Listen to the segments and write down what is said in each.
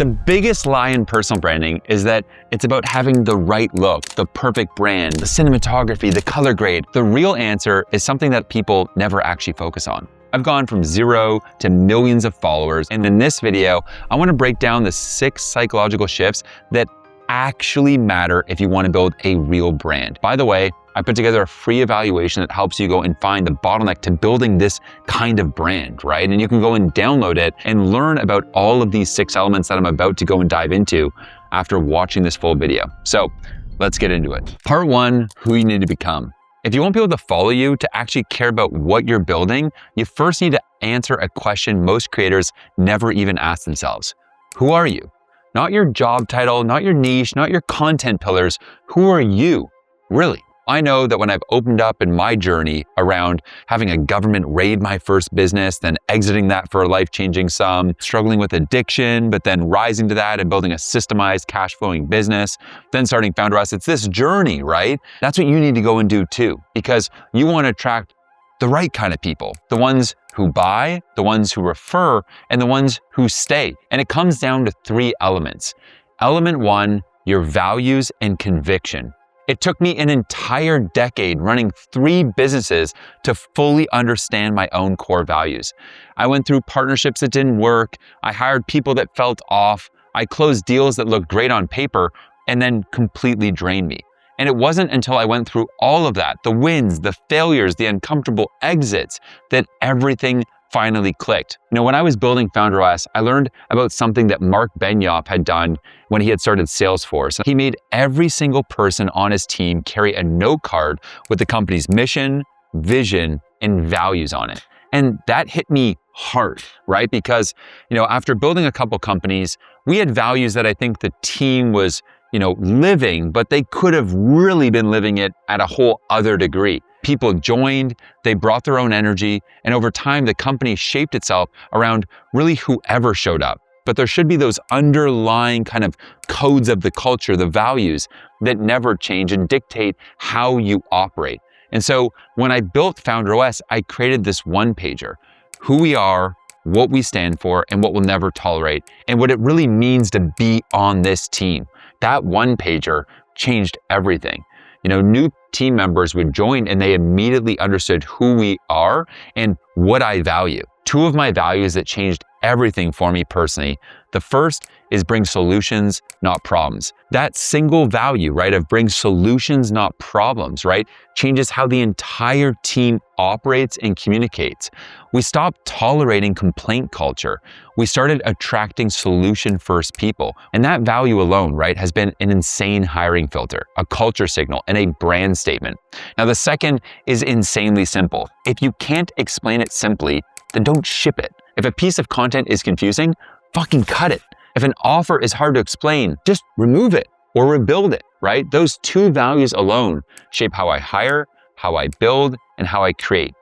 The biggest lie in personal branding is that it's about having the right look, the perfect brand, the cinematography, the color grade. The real answer is something that people never actually focus on. I've gone from 0 to millions of followers, and in this video, I want to break down the 6 psychological shifts that actually matter if you want to build a real brand. By the way, I put together a free evaluation that helps you go and find the bottleneck to building this kind of brand, right? And you can go and download it and learn about all of these 6 elements that I'm about to go and dive into after watching this full video. So let's get into it. Part 1, who you need to become. If you want people to follow you, to actually care about what you're building, you first need to answer a question most creators never even ask themselves. Who are you? Not your job title, not your niche, not your content pillars. Who are you, really? I know that when I've opened up in my journey around having a government raid my first business, then exiting that for a life-changing sum, struggling with addiction, but then rising to that and building a systemized cash flowing business, then starting FounderOS, it's this journey, right? That's what you need to go and do too, because you want to attract the right kind of people, the ones who buy, the ones who refer, and the ones who stay. And it comes down to 3 elements. Element 1, your values and conviction. It took me an entire decade running 3 businesses to fully understand my own core values. I went through partnerships that didn't work. I hired people that felt off. I closed deals that looked great on paper and then completely drained me. And it wasn't until I went through all of that, the wins, the failures, the uncomfortable exits, that everything finally clicked. You know, when I was building FounderOS, I learned about something that Mark Benioff had done when he had started Salesforce. He made every single person on his team carry a note card with the company's mission, vision, and values on it. And that hit me hard, right? Because, you know, after building a couple companies, we had values that I think the team was, living, but they could have really been living it at a whole other degree. People joined, they brought their own energy, and over time, the company shaped itself around really whoever showed up. But there should be those underlying kind of codes of the culture, the values that never change and dictate how you operate. And so when I built FounderOS, I created this one-pager, who we are, what we stand for, and what we'll never tolerate, and what it really means to be on this team. That one-pager changed everything. New team members would join and they immediately understood who we are and what I value. 2 of my values that changed everything for me personally. The first is bring solutions, not problems. That single value, right, of bring solutions, not problems, right, changes how the entire team operates and communicates. We stopped tolerating complaint culture. We started attracting solution-first people. And that value alone, right, has been an insane hiring filter, a culture signal, and a brand statement. Now, the second is insanely simple. If you can't explain it simply, then don't ship it. If a piece of content is confusing, fucking cut it. If an offer is hard to explain, just remove it or rebuild it, right? Those 2 values alone shape how I hire, how I build, and how I create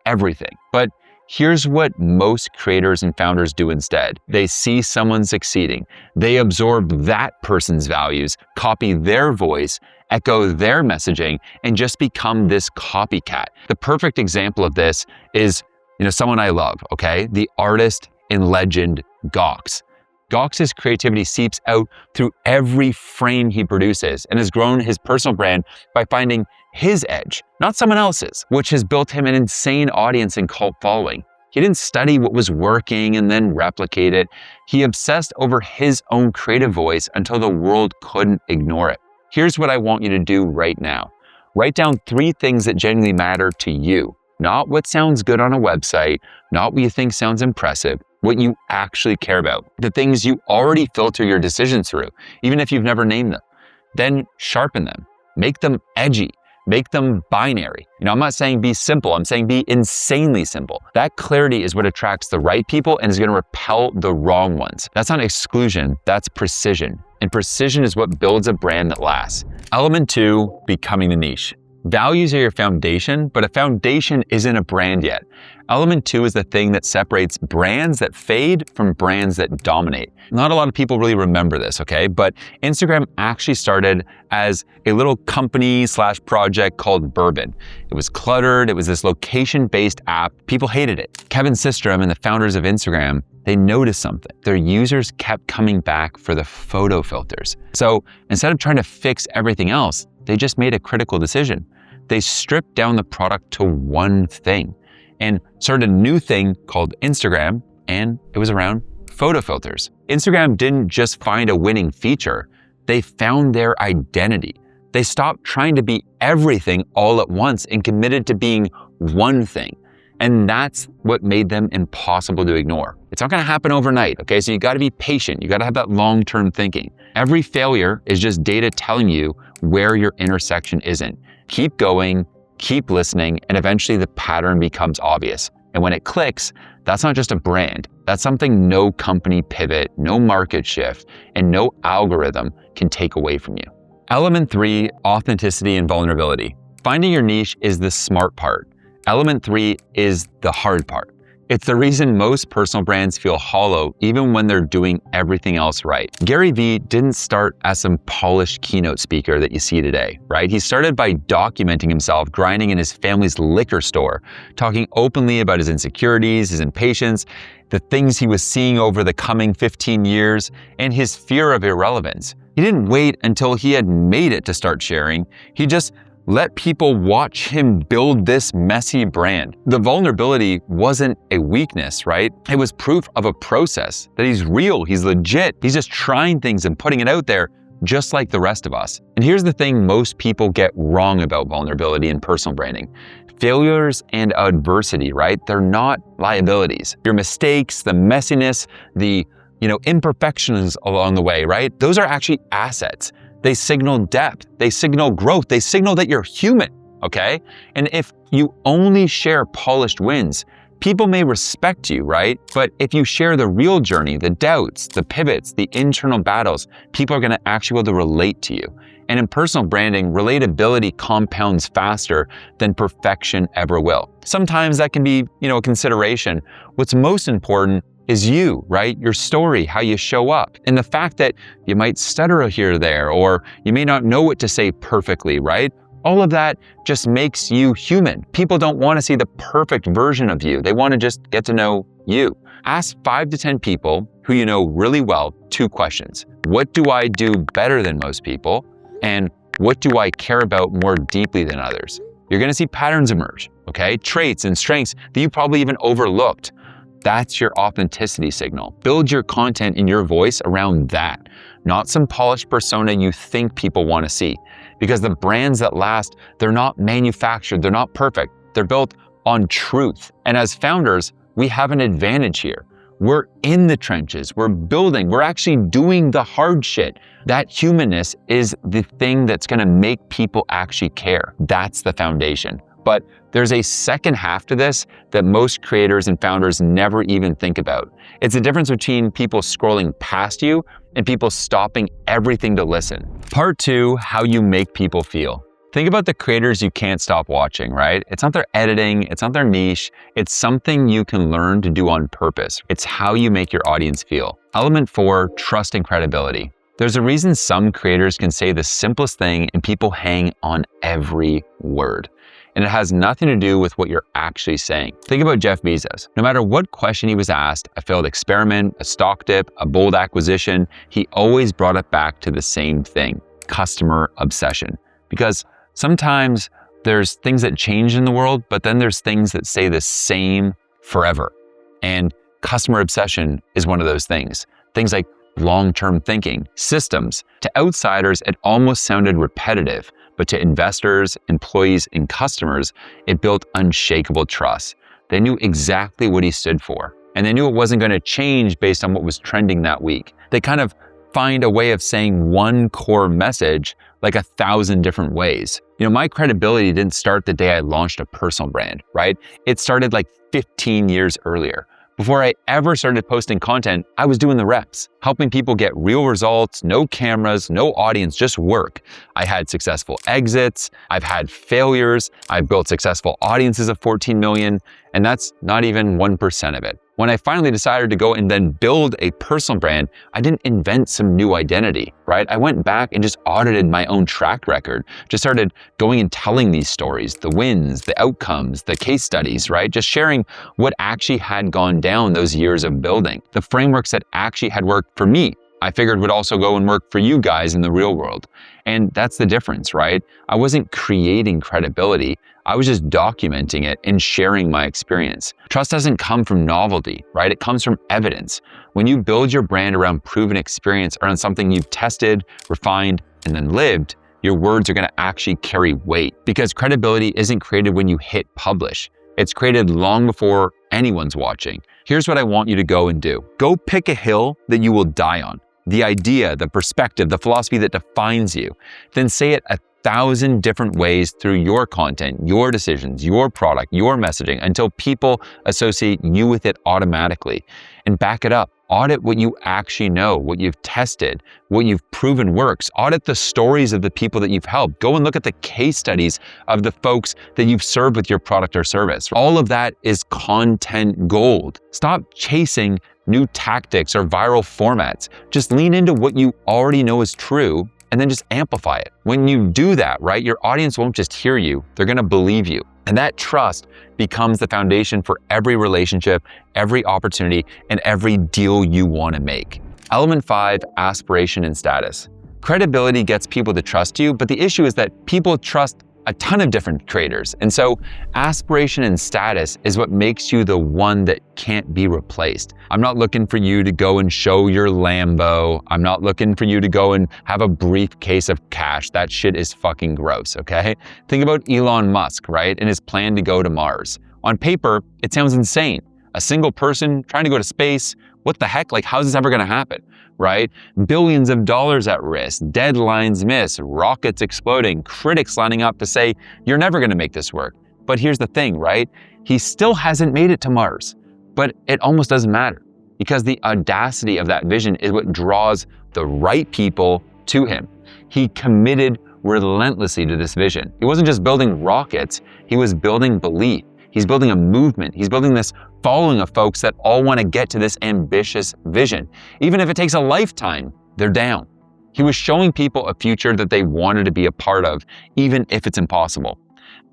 everything. But here's what most creators and founders do instead. They see someone succeeding. They absorb that person's values, copy their voice, echo their messaging, and just become this copycat. The perfect example of this is someone I love, okay? The artist and legend Gox. Gox's creativity seeps out through every frame he produces and has grown his personal brand by finding his edge, not someone else's, which has built him an insane audience and cult following. He didn't study what was working and then replicate it. He obsessed over his own creative voice until the world couldn't ignore it. Here's what I want you to do right now. Write down 3 things that genuinely matter to you. Not what sounds good on a website, not what you think sounds impressive, what you actually care about, the things you already filter your decisions through, even if you've never named them. Then sharpen them, make them edgy, make them binary. I'm not saying be simple, I'm saying be insanely simple. That clarity is what attracts the right people and is going to repel the wrong ones. That's not exclusion, that's precision. And precision is what builds a brand that lasts. Element 2, becoming the niche. Values are your foundation, but a foundation isn't a brand yet. Element 2 is the thing that separates brands that fade from brands that dominate. Not a lot of people really remember this, okay? But Instagram actually started as a little company/project called Bourbon. It was cluttered. It was this location-based app. People hated it. Kevin Systrom and the founders of Instagram, they noticed something. Their users kept coming back for the photo filters. So instead of trying to fix everything else, they just made a critical decision. They stripped down the product to one thing and started a new thing called Instagram, and it was around photo filters. Instagram didn't just find a winning feature, they found their identity. They stopped trying to be everything all at once and committed to being one thing. And that's what made them impossible to ignore. It's not gonna happen overnight, okay? So you gotta be patient. You gotta have that long-term thinking. Every failure is just data telling you where your intersection isn't. Keep going, keep listening, and eventually the pattern becomes obvious. And when it clicks, that's not just a brand. That's something no company pivot, no market shift, and no algorithm can take away from you. Element 3, authenticity and vulnerability. Finding your niche is the smart part. Element 3 is the hard part. It's the reason most personal brands feel hollow even when they're doing everything else right. Gary Vee didn't start as some polished keynote speaker that you see today, right? He started by documenting himself grinding in his family's liquor store, talking openly about his insecurities, his impatience, the things he was seeing over the coming 15 years, and his fear of irrelevance. He didn't wait until he had made it to start sharing. He just let people watch him build this messy brand. The vulnerability wasn't a weakness, right? It was proof of a process, that he's real, he's legit. He's just trying things and putting it out there just like the rest of us. And here's the thing most people get wrong about vulnerability and personal branding. Failures and adversity, right? They're not liabilities. Your mistakes, the messiness, the imperfections along the way, right? Those are actually assets. They signal depth, they signal growth, they signal that you're human, okay? And if you only share polished wins, people may respect you, right? But if you share the real journey, the doubts, the pivots, the internal battles, people are gonna actually be able to relate to you. And in personal branding, relatability compounds faster than perfection ever will. Sometimes that can be, a consideration. What's most important is you, right? Your story, how you show up. And the fact that you might stutter here or there, or you may not know what to say perfectly, right? All of that just makes you human. People don't want to see the perfect version of you. They want to just get to know you. Ask 5 to 10 people who you know really well 2 questions. What do I do better than most people? And what do I care about more deeply than others? You're going to see patterns emerge, okay? Traits and strengths that you probably even overlooked. That's your authenticity signal. Build your content in your voice around that, not some polished persona you think people want to see. Because the brands that last, they're not manufactured, they're not perfect, they're built on truth. And as founders, we have an advantage here. We're in the trenches, we're building, we're actually doing the hard shit. That humanness is the thing that's gonna make people actually care. That's the foundation. But there's a second half to this that most creators and founders never even think about. It's the difference between people scrolling past you and people stopping everything to listen. Part 2, how you make people feel. Think about the creators you can't stop watching, right? It's not their editing, it's not their niche, it's something you can learn to do on purpose. It's how you make your audience feel. Element 4, trust and credibility. There's a reason some creators can say the simplest thing and people hang on every word. And it has nothing to do with what you're actually saying. Think about Jeff Bezos. No matter what question he was asked, a failed experiment, a stock dip, a bold acquisition, he always brought it back to the same thing, customer obsession. Because sometimes there's things that change in the world, but then there's things that stay the same forever. And customer obsession is one of those things. Things like long-term thinking, systems. To outsiders, it almost sounded repetitive. But to investors, employees, and customers, it built unshakable trust. They knew exactly what he stood for, and they knew it wasn't going to change based on what was trending that week. They kind of find a way of saying one core message like 1,000 different ways. My credibility didn't start the day I launched a personal brand, right? It started like 15 years earlier. Before I ever started posting content, I was doing the reps, helping people get real results, no cameras, no audience, just work. I had successful exits, I've had failures, I've built successful audiences of 14 million, and that's not even 1% of it. When I finally decided to go and then build a personal brand, I didn't invent some new identity, right? I went back and just audited my own track record, just started going and telling these stories, the wins, the outcomes, the case studies, right? Just sharing what actually had gone down those years of building, the frameworks that actually had worked for me. I figured would also go and work for you guys in the real world. And that's the difference, right? I wasn't creating credibility. I was just documenting it and sharing my experience. Trust doesn't come from novelty, right? It comes from evidence. When you build your brand around proven experience, around something you've tested, refined, and then lived, your words are gonna actually carry weight, because credibility isn't created when you hit publish. It's created long before anyone's watching. Here's what I want you to go and do. Go pick a hill that you will die on. The idea, the perspective, the philosophy that defines you. Then say it 1,000 different ways through your content, your decisions, your product, your messaging, until people associate you with it automatically. And back it up. Audit what you actually know, what you've tested, what you've proven works. Audit the stories of the people that you've helped. Go and look at the case studies of the folks that you've served with your product or service. All of that is content gold. Stop chasing new tactics or viral formats. Just lean into what you already know is true and then just amplify it. When you do that, right, your audience won't just hear you, they're gonna believe you. And that trust becomes the foundation for every relationship, every opportunity, and every deal you wanna make. Element 5, aspiration and status. Credibility gets people to trust you, but the issue is that people trust a ton of different creators. And so aspiration and status is what makes you the one that can't be replaced. I'm not looking for you to go and show your Lambo. I'm not looking for you to go and have a briefcase of cash. That shit is fucking gross, okay? Think about Elon Musk, right? And his plan to go to Mars. On paper, it sounds insane. A single person trying to go to space, what the heck? Like, how's this ever gonna happen, right? Billions of dollars at risk, deadlines missed, rockets exploding, critics lining up to say, you're never gonna make this work. But here's the thing, right? He still hasn't made it to Mars, but it almost doesn't matter, because the audacity of that vision is what draws the right people to him. He committed relentlessly to this vision. He wasn't just building rockets, he was building belief. He's building a movement. He's building this following of folks that all want to get to this ambitious vision. Even if it takes a lifetime, they're down. He was showing people a future that they wanted to be a part of, even if it's impossible.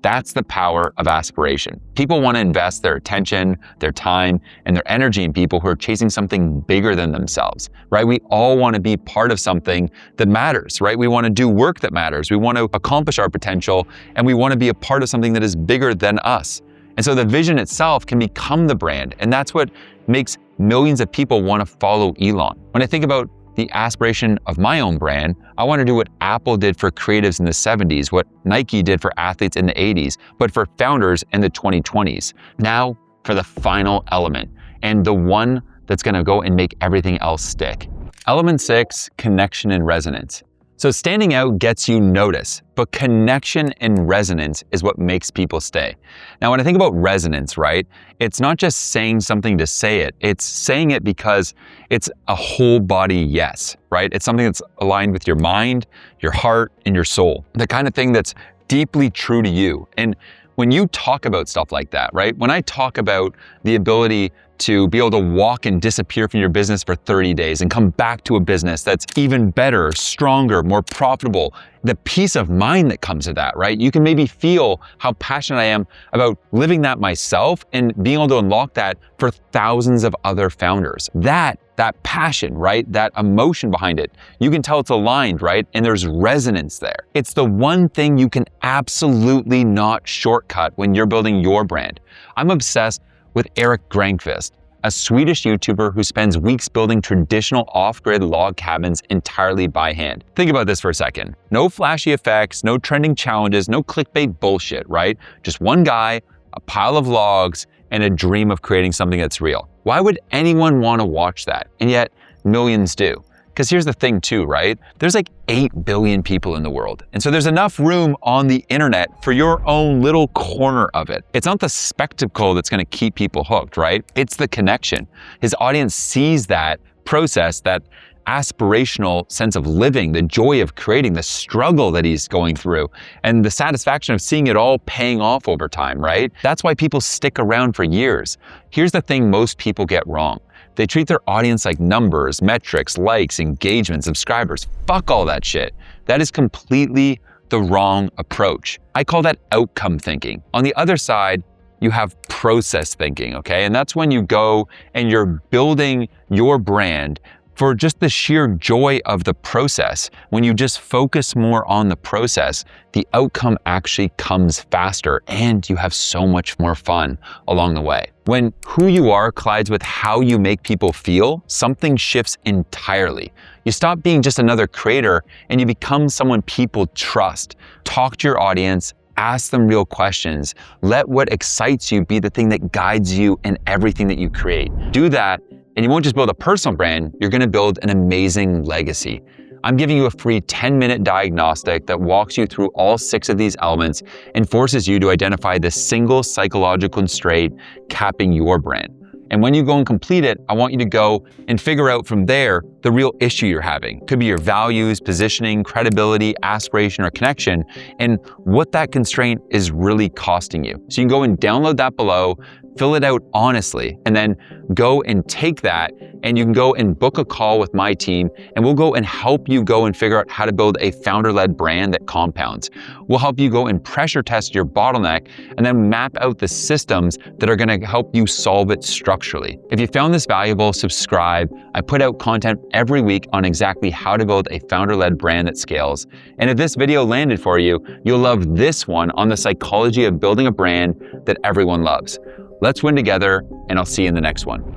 That's the power of aspiration. People want to invest their attention, their time, and their energy in people who are chasing something bigger than themselves, right? We all want to be part of something that matters, right? We want to do work that matters. We want to accomplish our potential, and we want to be a part of something that is bigger than us. And so the vision itself can become the brand. And that's what makes millions of people want to follow Elon. When I think about the aspiration of my own brand, I want to do what Apple did for creatives in the 70s, what Nike did for athletes in the 80s, but for founders in the 2020s. Now for the final element, and the one that's going to go and make everything else stick. Element 6, connection and resonance. So standing out gets you notice, but connection and resonance is what makes people stay. Now, when I think about resonance, right, it's not just saying something to say it, it's saying it because it's a whole body yes, right? It's something that's aligned with your mind, your heart, and your soul. The kind of thing that's deeply true to you. And when you talk about stuff like that, right, when I talk about the ability to be able to walk and disappear from your business for 30 days and come back to a business that's even better, stronger, more profitable, the peace of mind that comes with that, right? You can maybe feel how passionate I am about living that myself and being able to unlock that for thousands of other founders. That passion, right? That emotion behind it, you can tell it's aligned, right? And there's resonance there. It's the one thing you can absolutely not shortcut when you're building your brand. I'm obsessed with Eric Grankvist, a Swedish YouTuber who spends weeks building traditional off-grid log cabins entirely by hand. Think about this for a second. No flashy effects, no trending challenges, no clickbait bullshit, right? Just one guy, a pile of logs, and a dream of creating something that's real. Why would anyone want to watch that? And yet, millions do. Because here's the thing too, right? There's like 8 billion people in the world. And so there's enough room on the internet for your own little corner of it. It's not the spectacle that's gonna keep people hooked, right? It's the connection. His audience sees that process, that aspirational sense of living, the joy of creating, the struggle that he's going through, and the satisfaction of seeing it all paying off over time, right? That's why people stick around for years. Here's the thing most people get wrong. They treat their audience like numbers, metrics, likes, engagement, subscribers. Fuck all that shit. That is completely the wrong approach. I call that outcome thinking. On the other side, you have process thinking, okay? And that's when you go and you're building your brand for just the sheer joy of the process. When you just focus more on the process, the outcome actually comes faster and you have so much more fun along the way. When who you are collides with how you make people feel, something shifts entirely. You stop being just another creator and you become someone people trust. Talk to your audience, ask them real questions. Let what excites you be the thing that guides you in everything that you create. Do that, and you won't just build a personal brand, you're gonna build an amazing legacy. I'm giving you a free 10-minute diagnostic that walks you through all 6 of these elements and forces you to identify the single psychological constraint capping your brand. And when you go and complete it, I want you to go and figure out from there the real issue you're having. Could be your values, positioning, credibility, aspiration, or connection, and what that constraint is really costing you. So you can go and download that below, fill it out honestly, and then go and take that and you can go and book a call with my team and we'll go and help you go and figure out how to build a founder-led brand that compounds. We'll help you go and pressure test your bottleneck and then map out the systems that are gonna help you solve it structurally. If you found this valuable, subscribe. I put out content every week on exactly how to build a founder-led brand that scales. And if this video landed for you, you'll love this one on the psychology of building a brand that everyone loves. Let's win together, and I'll see you in the next one.